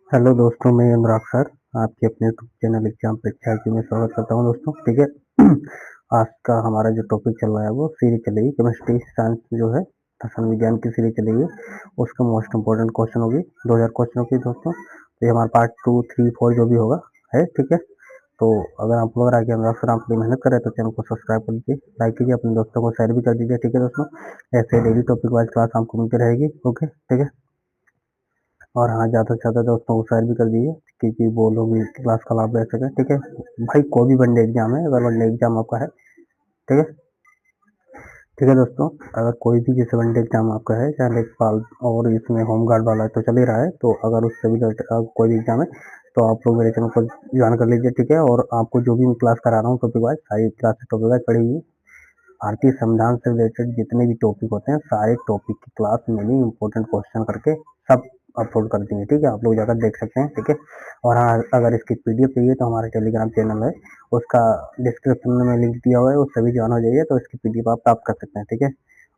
Hello दोस्तों, मैं अनुराग sir आपके अपने यूट्यूब चैनल एग्जाम परीक्षा की में स्वागत करता हूं दोस्तों। ठीक है। आज का हमारा जो टॉपिक चल रहा है वो सीरीज चलेगी केमिस्ट्री साइंस जो है रसायन विज्ञान की सीरीज चलेगी। उसका मोस्ट इम्पोर्टेंट क्वेश्चन होगी 2000 क्वेश्चनों की दोस्तों। तो ये हमारा पार्ट 2, 3, 4 जो भी होगा है। ठीक है। तो अगर आपको लग रहा है कि अनुराग सर आपके लिए मेहनत कर रहे हैं तो चैनल को सब्सक्राइब कर लीजिए, लाइक कीजिए, अपने दोस्तों को शेयर भी कर दीजिए। ठीक है दोस्तों, ऐसे डेली टॉपिक वाइज क्लास आपको मिलती रहेगी। ओके, ठीक है। और हाँ, ज़्यादा से ज़्यादा दोस्तों को शेयर भी कर दीजिए क्योंकि वो लोग भी क्लास का लाभ ले सकें। ठीक है भाई, कोई भी वनडे एग्जाम है, अगर वनडे एग्जाम आपका है, ठीक है, ठीक है दोस्तों, अगर कोई भी जैसे वनडे एग्जाम आपका है चाहे लेखपाल और इसमें होम गार्ड वाला है तो चल ही रहा है, तो अगर उससे भी कोई भी एग्जाम है तो आप लोग मेरे चैनल को ज्वाइन कर लीजिए। ठीक है। और आपको जो भी मैं क्लास करा रहा हूँ टॉपिक वाइज, सारी क्लास टॉपिक वाइज पढ़ी हुई है। भारतीय संविधान से रिलेटेड जितने भी टॉपिक होते हैं सारे टॉपिक की क्लास मैंने इंपॉर्टेंट क्वेश्चन करके सब अपलोड कर दिए। ठीक है, आप लोग जाकर देख सकते हैं। ठीक है। और हाँ, अगर इसकी पीडीएफ चाहिए तो हमारा टेलीग्राम चैनल है, उसका डिस्क्रिप्शन में लिंक दिया हुआ है, उससे भी ज्वाइन हो जाइए तो इसकी पीडीएफ आप प्राप्त कर सकते हैं। ठीक है।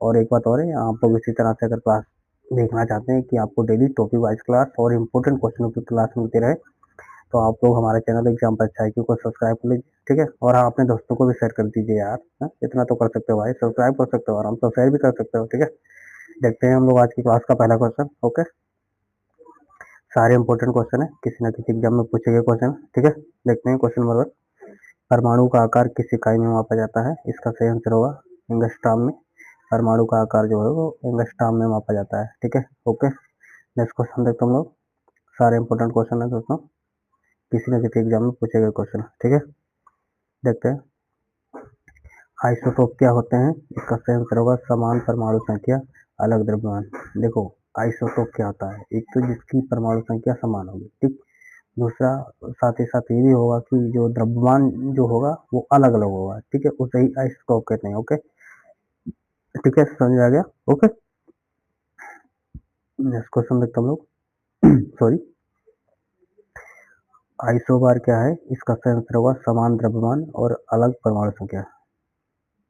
और एक बात और है, आप लोग इसी तरह से अगर क्लास देखना चाहते हैं कि आपको डेली टॉपिक वाइज क्लास और इम्पोर्टेंट क्वेश्चनों की क्लास मिलती रहे तो आप लोग हमारे चैनल एग्जाम पर अच्छाई को सब्सक्राइब कर लीजिए। ठीक है। और हाँ, अपने दोस्तों को भी शेयर कर दीजिए यार। हाँ? इतना तो कर सकते हो भाई, सब्सक्राइब कर सकते हो और हम तो शेयर भी कर सकते हो। ठीक है। देखते हैं हम लोग आज की क्लास का पहला क्वेश्चन। ओके, सारे इंपॉर्टेंट क्वेश्चन है, किसी ना किसी एग्जाम में पूछे गए क्वेश्चन। ठीक है। देखते हैं क्वेश्चन नंबर 1। परमाणु का आकार किस इकाई में मापा जाता है? इसका सही आंसर होगा एंगस्ट्रॉम में। परमाणु का आकार जो है वो एंगस्ट्रॉम में मापा जाता है। ठीक है। ओके, नेक्स्ट क्वेश्चन देखते हैं हम लोग। सारे इंपॉर्टेंट क्वेश्चन है दोस्तों, किसी न किसी एग्जाम में पूछे गए क्वेश्चन। ठीक है, देखते हैं। आइसोटोप क्या होते हैं? इसका सही आंसर होगा समान परमाणु संख्या अलग द्रव्यमान। देखो, आइसोटोप क्या होता है? एक तो जिसकी परमाणु संख्या समान होगी, ठीक। दूसरा, साथ ही साथ ये भी होगा कि जो द्रव्यमान जो होगा वो अलग अलग होगा। ठीक है, उसे ही आइसोटोप कहते हैं। ओके, ठीक है, समझ आ गया। ओके, नेक्स्ट क्वेश्चन देखते हम लोग। सॉरी, आइसोबार क्या है? इसका सही आंसर होगा समान द्रव्यमान और अलग परमाणु संख्या।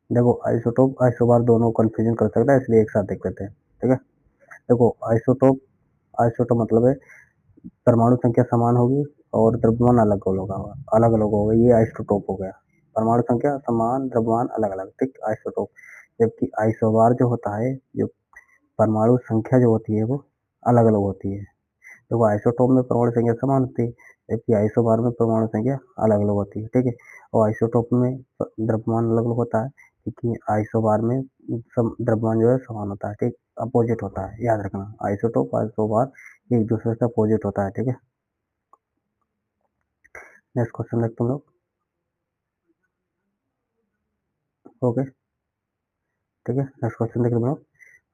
देखो, आइसोटोप आइसोबार दोनों कंफ्यूजन कर सकता है, इसलिए एक साथ देख लेते हैं। ठीक है। देखो, आइसोटोप आइसोटोप मतलब है परमाणु संख्या समान होगी और द्रव्यमान अलग अलग होगा, ये आइसोटोप हो गया। परमाणु संख्या समान, द्रव्यमान अलग अलग, ठीक, आइसोटोप। जबकि आइसोबार जो होता है, जो परमाणु संख्या जो होती है वो अलग अलग होती है। तो आइसोटोप में परमाणु संख्या समान होती है, जबकि आइसोबार में परमाणु संख्या अलग अलग होती है। ठीक है। और आइसोटोप में द्रव्यमान अलग अलग होता है, क्योंकि आइसोबार में द्रव्यमान जो है समान होता है, ठीक, अपोजिट होता है, याद रखना। आइसोटोप आइसोबार एक दूसरे से अपोजिट होता है। ठीक है। नेक्स्ट क्वेश्चन देखते हम लोग। ओके, ठीक है, नेक्स्ट क्वेश्चन देखते हम लोग।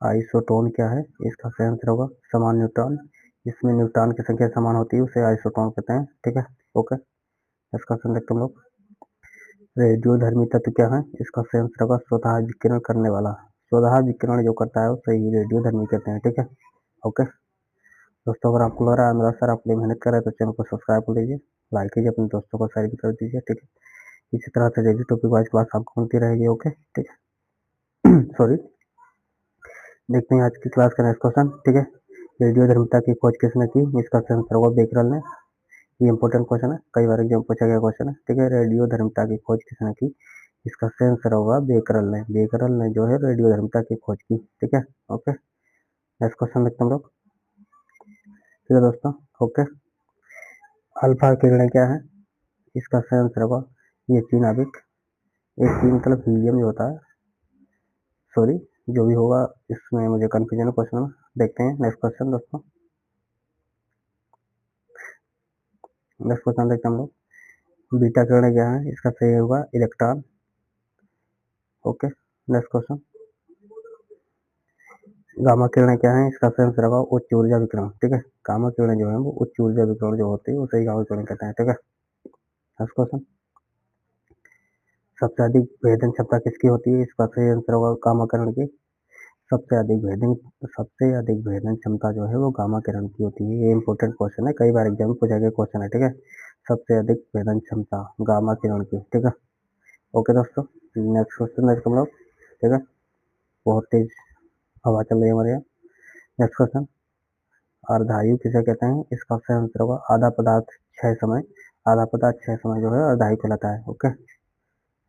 आइसोटोन क्या है? इसका सही आंसर होगा समान न्यूट्रॉन। जिसमें न्यूट्रॉन की संख्या समान होती है उसे आइसोटोन कहते हैं। ठीक है। ओके, नेक्स्ट क्वेश्चन देखते हम लोग। रेडियोधर्मी तत्व क्या है? इसका सही आंसर होगा स्वतः विकिरण करने वाला। स्वतः विकिरण जो करता है उसे ही रेडियोधर्मी कहते हैं। ठीक है। ओके दोस्तों, अगर आपको लग रहा है अनुराग सर आपके लिए मेहनत कर रहे हैं तो चैनल को सब्सक्राइब कर लीजिए, लाइक कीजिए, अपने दोस्तों को शेयर भी कर दीजिए। ठीक है, इसी तरह से डेली टॉपिक वाइज क्लास आपको मिलती रहेगी। ओके, ठीक है। सॉरी, देखते हैं आज की क्लास का नेक्स्ट क्वेश्चन। ठीक है, रेडियो धर्मिता की खोज किसने की? इसका सही आंसर होगा बेकरल ने। ये इंपॉर्टेंट क्वेश्चन है, कई बार एग्जाम पूछा गया क्वेश्चन है। ठीक है, रेडियो धर्मिता की खोज किसने की? इसका सही आंसर होगा बेकरल ने। बेकरल ने जो है रेडियो धर्मिता की खोज की। ठीक है। ओके, नेक्स्ट क्वेश्चन देखते हम लोग। ठीक है दोस्तों। ओके, अल्फा किरणें क्या है? इसका सही आंसर होगा ये तीन नाभिक। एक तीन मतलब हीलियम जो होता है, सॉरी, जो भी होगा इसमें मुझे कंफ्यूजन है क्वेश्चन में। देखते हैं नेक्स्ट क्वेश्चन दोस्तों। नेक्स्ट क्वेश्चन देखते हैं हम लोग। बीटा किरणें क्या है? इसका सही होगा electron. Okay, next question. Gamma किरणें क्या है? इसका सही आंसर होगा उच्च ऊर्जा विकिरण। ठीक है, गामा किरणें जो है वो उच्च ऊर्जा विकिरण जो होती है उसे ही गामा किरण कहते हैं। ठीक है, नेक्स्ट क्वेश्चन। सबसे अधिक भेदन क्षमता किसकी होती है? इसका सही आंसर होगा गामा किरण की। सबसे अधिक भेदन सबसे अधिक भेदन क्षमता जो है वो गामा किरण की होती है। ये इंपॉर्टेंट क्वेश्चन है, कई बार एग्जाम में पूछा गया क्वेश्चन है। ठीक है, सबसे अधिक भेदन क्षमता गामा किरण की। ठीक है। ओके दोस्तों, नेक्स्ट क्वेश्चन देखते हम लोग। ठीक है, बहुत तेज हवा चल रही है हमारे यहाँ। Next question. अर्धायु किसे कहते हैं? इसका सही आंसर होगा आधा पदार्थ 6 समय। आधा पदार्थ 6 समय जो है अर्धायु कहलाता है। ओके,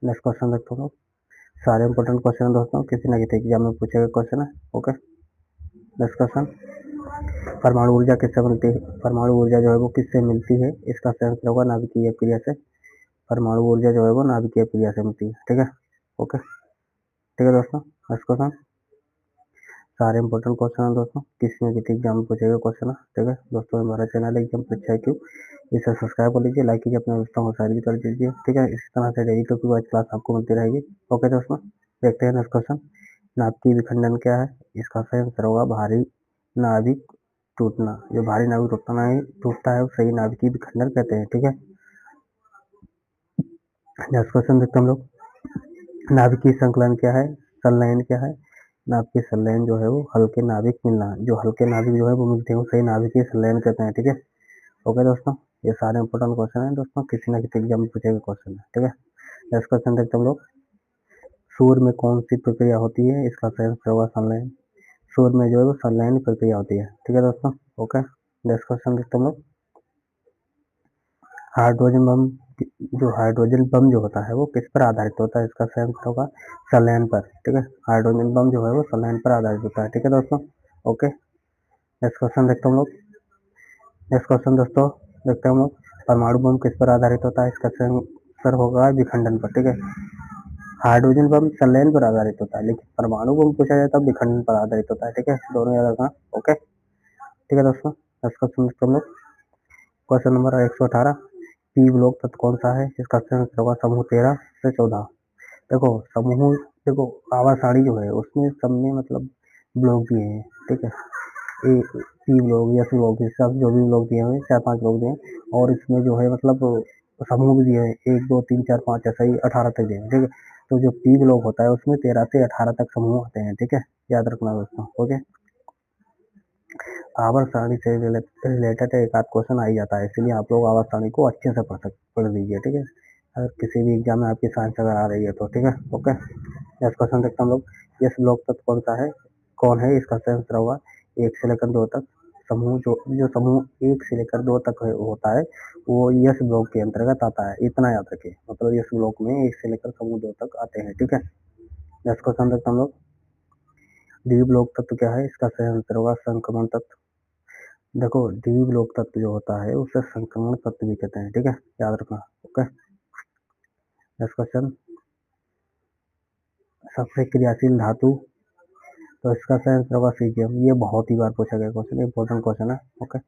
नेक्स्ट क्वेश्चन देखते हो। सारे इंपॉर्टेंट क्वेश्चन दोस्तों, किसी न किसी एग्जाम में पूछे गए क्वेश्चन है। ओके, नेक्स्ट क्वेश्चन, परमाणु ऊर्जा किससे मिलती है? परमाणु ऊर्जा जो है वो किससे मिलती है? इसका सही आंसर होगा नाभिकीय क्रिया से। परमाणु ऊर्जा जो है वो नाभिकीय क्रिया से मिलती है। ठीक है, ओके, ठीक है दोस्तों। नेक्स्ट क्वेश्चन, सारे इंपॉर्टेंट क्वेश्चन है दोस्तों, किसी न किसी एग्जाम में पूछे गए क्वेश्चन है। ठीक है दोस्तों, हमारा चैनल एग्जाम परीक्षा क्यों, इसे सब्सक्राइब कर लीजिए, लाइक कीजिए, अपने दोस्तों को शेयर भी कर दीजिए। ठीक है, इसी तरह से डेली टॉपिक वाइज क्लास आपको मिलती रहेगी। ओके दोस्तों, देखते हैं नेक्स्ट क्वेश्चन, नाभिकीय विखंडन क्या है? इसका सही आंसर होगा भारी नाभिक टूटना। जो भारी नाभिक टूटता है उसे ही नाभिकीय विखंडन कहते हैं। ठीक है, नेक्स्ट क्वेश्चन देखते हैं हम लोग, नाभिकीय संकलन क्या है? संलयन क्या है? नाभिकीय संलयन जो है वो हल्के नाभिक मिलना, जो हल्के नाभिक जो है वो मिलते हैं उसे नाभिकीय संलयन कहते हैं। ठीक है, ओके दोस्तों, ये सारे इंपॉर्टेंट क्वेश्चन है दोस्तों, किसी न किसी एग्जाम में पूछे गए क्वेश्चन है। ठीक है, नेक्स्ट क्वेश्चन देखते हैं हम लोग, सूर्य में कौन सी प्रक्रिया होती है? इसका सही आंसर होगा संलयन। सूर्य में जो है वो संलयन प्रक्रिया होती है। ठीक है दोस्तों, ओके, नेक्स्ट क्वेश्चन देखते हैं हम लोग, हाइड्रोजन बम, जो हाइड्रोजन बम जो होता है वो किस पर आधारित होता है? इसका सही आंसर होगा संलयन पर। ठीक है, हाइड्रोजन बम जो है वो संलयन पर आधारित होता है। ठीक है दोस्तों, ओके, नेक्स्ट क्वेश्चन देखते हैं हम लोग, नेक्स्ट क्वेश्चन दोस्तों देखते हैं हम लोग, परमाणु बम किस पर आधारित होता है? इसका सही आंसर होगा विखंडन पर। ठीक है, हाइड्रोजन बम संलयन पर आधारित होता है, लेकिन परमाणु बम पूछा जाए तो विखंडन पर आधारित होता है। ठीक है, दोनों याद रखना। ओके, ठीक है दोस्तों, नेक्स्ट क्वेश्चन देखते हैं हम लोग, क्वेश्चन नंबर 118, पी ब्लॉक तत्व कौन सा है? इसका सही आंसर होगा समूह 13 से 14। देखो समूह, देखो आवाज साड़ी जो है उसमें सब में मतलब ब्लॉक दिए हैं। ठीक है, ए पी ब्लॉक या सी ब्लॉक सब जो भी ब्लॉक दिए हुए 4-5 ब्लॉक दिए हैं, और इसमें जो है मतलब समूह भी दिए हैं 1 2 3 4 5 ऐसा ही 18 तक दिए हैं। ठीक है, तो जो पी ब्लॉक होता है उसमें 13 से 18 तक समूह होते हैं। ठीक है, याद रखना दोस्तों। ओके, आवर्त सारणी से रिलेटेड एक आध क्वेश्चन आ ही जाता है, इसलिए आप लोग आवर्त सारणी को अच्छे से पढ़ लीजिए। ठीक है, अगर किसी भी एग्जाम में आपकी साइंस अगर आ रही है तो। ठीक है, ओके, नेक्स्ट क्वेश्चन देखते हैं हम लोग, यस ब्लॉक तत्व कौन सा है, कौन है? इसका सही आंसर होगा 1 से लेकर 2 तक। समूह जो समूह 1 से लेकर 2 तक होता है वो यस ब्लॉक के अंतर्गत आता है, इतना याद रखिए। मतलब यस ब्लॉक में 1 से लेकर समूह 2 तक आते हैं। ठीक है, नेक्स्ट क्वेश्चन देखते हैं हम लोग, डी ब्लॉक तत्व क्या है? इसका सही आंसर होगा संक्रमण तत्व। देखो डी ब्लॉक तत्व जो होता है उसे संक्रमण तत्व भी कहते हैं। ठीक है, याद रखना। ओके, नेक्स्ट क्वेश्चन, सबसे क्रियाशील धातु, तो इसका सही आंसर होगा सीजियम। ये बहुत ही बार पूछा गया क्वेश्चन, इंपॉर्टेंट क्वेश्चन है। ओके,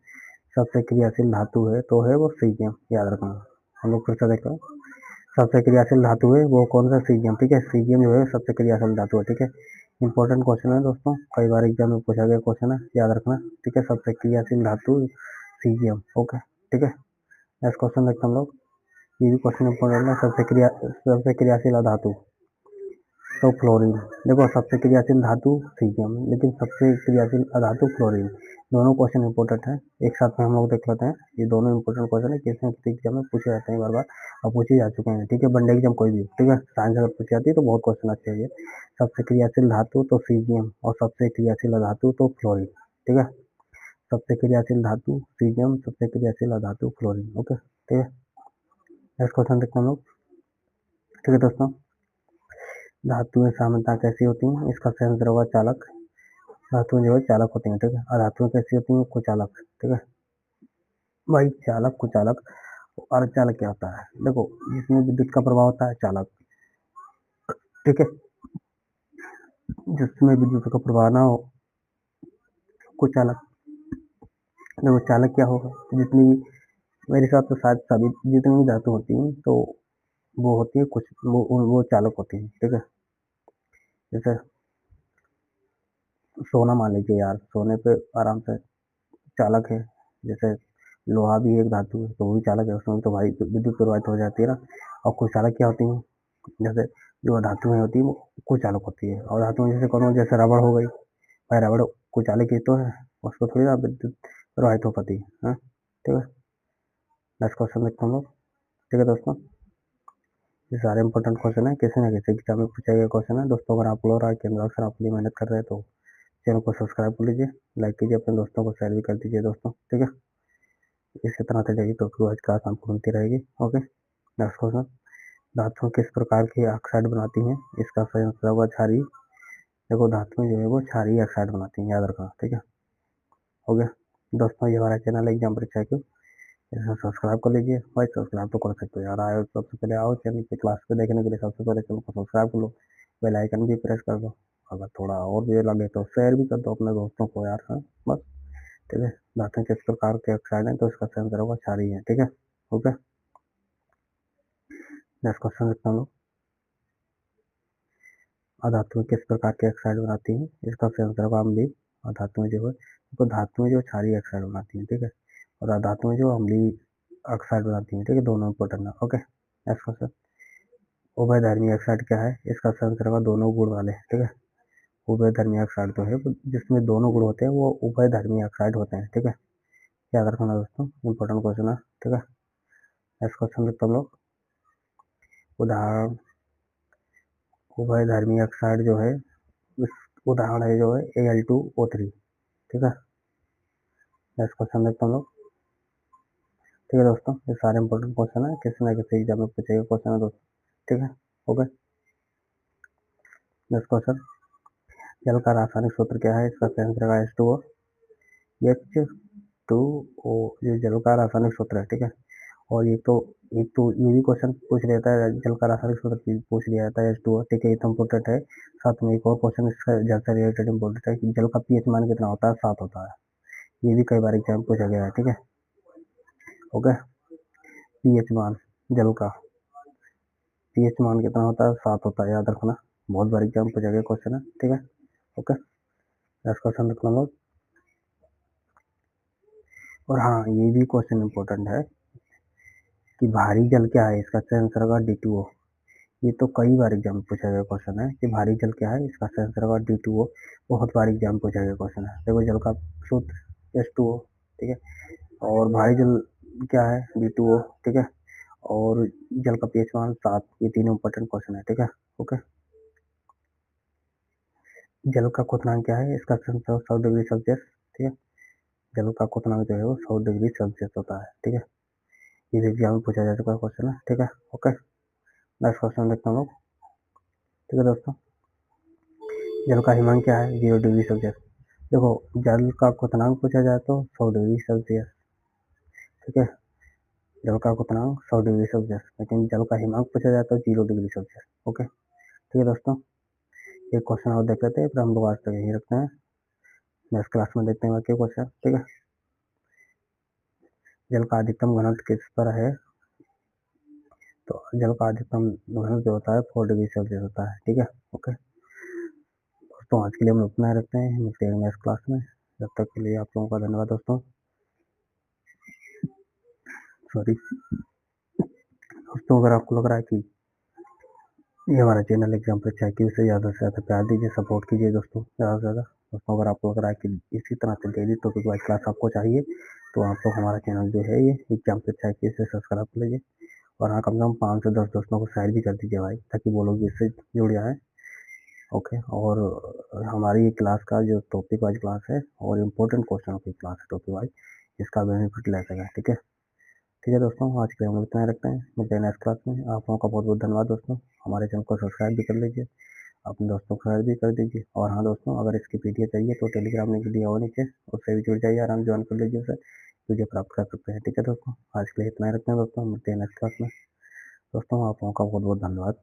सबसे क्रियाशील धातु है तो है वो सीजियम, याद रखना। हम लोग फिर से देखते हैं, सबसे क्रियाशील धातु है वो कौन सा? सीजियम। ठीक है, सीजियम जो है सबसे क्रियाशील धातु है। ठीक है, इंपॉर्टेंट क्वेश्चन है दोस्तों, कई बार एग्जाम में पूछा गया क्वेश्चन है, याद रखना। ठीक है, सबसे क्रियाशील धातु सीजियम। ओके, ठीक है, नेक्स्ट क्वेश्चन देखते हैं हम लोग, ये भी क्वेश्चन इंपॉर्टेंट है, सबसे क्रियाशील धातु तो फ्लोरीन। देखो सबसे क्रियाशील धातु सीजियम, लेकिन सबसे क्रियाशील अधातु फ्लोरीन। दोनों क्वेश्चन इंपॉर्टेंट है, एक साथ में हम लोग देख लेते हैं। ये दोनों इंपॉर्टेंट क्वेश्चन है, किसी न किसी एग्जाम में पूछे जाते हैं बार बार, और पूछे जा चुके हैं। ठीक है, वनडे एग्जाम कोई भी। ठीक है, साइंस अगर पूछी जाती है तो बहुत क्वेश्चन अच्छे है। सबसे क्रियाशील धातु तो सीजियम, और सबसे क्रियाशील अधातु तो फ्लोरीन। ठीक है, सबसे क्रियाशील धातु सीजियम, सबसे क्रियाशील अधातु फ्लोरीन। ओके, ठीक है, नेक्स्ट क्वेश्चन देखते हैं हम लोग। ठीक है दोस्तों, धातुएं सामान्यतः कैसी होती हैं? इसका सही आंसर होगा चालक। धातुएं जो है चालक होती हैं। ठीक है, अधातुएं कैसी होती हैं? कुचालक। ठीक है भाई, चालक कुचालक। और चालक क्या होता है? देखो जिसमें विद्युत का प्रभाव होता है चालक। ठीक है, जिसमें विद्युत का प्रभाव ना हो कुचालक। देखो चालक क्या होगा, जितनी भी, मेरे हिसाब से शायद सभी जितनी भी धातु होती हैं तो वो होती है कुछ, वो चालक होती है। ठीक है, जैसे सोना मान लीजिए यार, सोने पे आराम से चालक है। जैसे लोहा भी एक धातु है तो वो भी चालक है, उसमें तो भाई विद्युत प्रवाहित हो जाती है ना। और कुछ चालक क्या होती है, जैसे जो धातुएं होती है वो कुछ चालक होती है, और धातुएं जैसे कौन, जैसे रबड़ हो गई, भाई रबड़ कुछ चालक ही तो है, उसको थोड़ी ना विद्युत प्रवाहित हो पाती है। हाँ? ठीक है, नेक्स्ट क्वेश्चन देखते हम लोग। ठीक है दोस्तों, ये सारे इंपॉर्टेंट क्वेश्चन है, किसी ना किसी एग्जाम में पूछा गया क्वेश्चन है दोस्तों। अगर आप लोग के अंदर आप मेहनत कर रहे हैं तो चैनल को सब्सक्राइब कर लीजिए, लाइक कीजिए, अपने दोस्तों को शेयर भी कर दीजिए दोस्तों, ठीक है। इसी तरह से डेली टॉपिक वाइज क्लास आपको मिलती रहेगी। ओके, नेक्स्ट क्वेश्चन, धातुएं किस प्रकार की ऑक्साइड बनाती हैं, इसका सही आंसर होगा क्षारीय। देखो धातुएं जो है वो क्षारीय ऑक्साइड बनाती हैं, याद रखना, ठीक है। हो गया दोस्तों, ये हमारा चैनल एग्जाम परीक्षा क्यों, इसे सब्सक्राइब कर लीजिए भाई, सब्सक्राइब तो कर सकते हो यार, आए सबसे पहले आओ चैनल पे क्लास पे देखने के लिए, सबसे पहले चैनल को सब्सक्राइब कर लो, बेल आइकन भी प्रेस कर दो, अगर थोड़ा और भी लगे तो शेयर भी कर दो अपने दोस्तों को यार, हाँ बस, ठीक है। धातुएं किस प्रकार के ऑक्साइड हैं, तो इसका सही आंसर होगा क्षारीय है, ठीक है। ओके, नेक्स्ट क्वेश्चन देखते हैं हम लोग, अधातुएं किस प्रकार के ऑक्साइड बनाती हैं, इसका सही आंसर होगा अम्लीय। और धातुएं जो है, तो धातुएं जो क्षारीय ऑक्साइड बनाती हैं, ठीक है, और अधातुएं जो अम्लीय ऑक्साइड बनाती हैं, ठीक है, दोनों इंपॉर्टेंट है। ओके, नेक्स्ट क्वेश्चन, उभयधर्मी ऑक्साइड क्या है, इसका सही आंसर होगा दोनों गुण वाले, ठीक है। उभयधर्मी ऑक्साइड जो है वो जिसमें दोनों गुण होते हैं वो उभयधर्मी ऑक्साइड होते हैं, ठीक है, याद रखना दोस्तों, इंपॉर्टेंट क्वेश्चन है, ठीक है। नेक्स्ट क्वेश्चन देखते हम लोग, उदाहरण, उभयधर्मी ऑक्साइड जो है उस उदाहरण है जो है Al2O3, ठीक है। नेक्स्ट क्वेश्चन देखते हम लोग, ठीक है दोस्तों, ये सारे इंपॉर्टेंट क्वेश्चन है, किसी ना किसी एग्जाम में पूछेगा क्वेश्चन है दोस्तों, ठीक है। ओके, नेक्स्ट क्वेश्चन, जल का रासायनिक सूत्र क्या है, इसका सही आंसर है H2O, H2O, ये जल का रासायनिक सूत्र है, ठीक है। और एक तो ये भी क्वेश्चन पूछ लेता है, जल का रासायनिक सूत्र पूछ लिया जाता है H2O, ठीक है, ये तो इम्पोर्टेंट है। साथ में एक और क्वेश्चन इसका जल से रिलेटेड इम्पोर्टेंट है कि जल का पीएच मान कितना होता है, 7 होता है, ये भी कई बार एग्जाम पूछा गया है, ठीक है। ओके, पीएच मान, जल का पीएच मान कितना होता है, 7 होता है, याद रखना, बहुत बार एग्जाम पूछा गया क्वेश्चन है, ठीक है। ओके, नेक्स्ट क्वेश्चन रखना लोग, और हाँ ये भी क्वेश्चन इंपॉर्टेंट है कि भारी जल क्या है, इसका सही आंसर होगा D2O। ये तो कई बार एग्जाम में पूछा गया क्वेश्चन है कि भारी जल क्या है, इसका सही आंसर होगा D2O, बहुत बार एग्जाम में पूछा गया क्वेश्चन है। देखो जल का सूत्र H2O, ठीक है, और भारी जल क्या है D2O, ठीक है, और जल का पीएच मान 7, ये तीनों इंपॉर्टेंट क्वेश्चन है, ठीक है। ओके, जल का क्वथनांक क्या है, इसका सही आंसर 100 डिग्री सेल्सियस, ठीक है, जल का क्वथनांक जो है वो 100 डिग्री सेल्सियस होता है, ठीक है, ये भी एग्जाम में पूछा जा चुका है क्वेश्चन है, ठीक है। ओके, नेक्स्ट क्वेश्चन देखते हैं हम लोग, ठीक है दोस्तों, जल का हिमांक क्या है, 0 डिग्री सेल्सियस। देखो जल का क्वथनांक पूछा जाए तो 100 डिग्री सेल्सियस, ठीक है, जल का क्वथनांक 100 डिग्री सेल्सियस, लेकिन जल का हिमांक पूछा जाए तो 0 डिग्री सेल्सियस। ओके, ठीक है दोस्तों, एक क्वेश्चन और देख लेते हैं, फिर हम लोग आज तक यही रखते हैं, नेक्स्ट क्लास में देखते हैं बाकी क्वेश्चन, ठीक है। जल का अधिकतम घनत्व किस पर है, तो जल का अधिकतम घनत्व जो होता है 4 डिग्री सेल्सियस होता है, ठीक है। ओके दोस्तों, आज के लिए हम उतना ही रखते हैं, मिलते हैं नेक्स्ट क्लास में, जब तक के लिए आप लोगों का धन्यवाद दोस्तों। सॉरी दोस्तों, अगर आपको लग रहा है कि ये हमारा चैनल एग्जाम परीक्षा की, उसे ज़्यादा से ज़्यादा प्यार दीजिए, सपोर्ट कीजिए दोस्तों, ज़्यादा से ज़्यादा दोस्तों। अगर आपको लग रहा है कि इसी तरह से डेली टॉपिक वाइज क्लास आपको चाहिए, तो आप लोग हमारा चैनल जो है ये एग्जाम परीक्षा की, इसे सब्सक्राइब कर लीजिए, और हाँ कम से कम 5 से 10 दोस्तों को शेयर भी कर दीजिए भाई, ताकि वो लोग भी इससे जुड़ जाए। ओके, और हमारी क्लास का जो टॉपिक वाइज क्लास है और इम्पोर्टेंट क्वेश्चन की क्लास है टॉपिक वाइज, इसका बेनिफिट ले सकें, ठीक है। ठीक है दोस्तों, आज के लिए हम इतना ही रखते हैं, मिलते हैं नेक्स्ट क्लास में। आप लोगों का बहुत बहुत धन्यवाद दोस्तों, हमारे चैनल को सब्सक्राइब भी कर लीजिए, अपने दोस्तों को शेयर भी कर दीजिए, और हाँ दोस्तों, अगर इसकी पीडीएफ चाहिए तो टेलीग्राम लिंक दिया हुआ नीचे, उससे भी जुड़ जाइए, आराम ज्वाइन कर लीजिए, उसे पीडीएफ प्राप्त कर सकते हैं, ठीक है दोस्तों। आज के लिए इतना ही रखते हैं दोस्तों, मिलते हैं नेक्स्ट क्लास में दोस्तों, आप लोगों का बहुत बहुत धन्यवाद।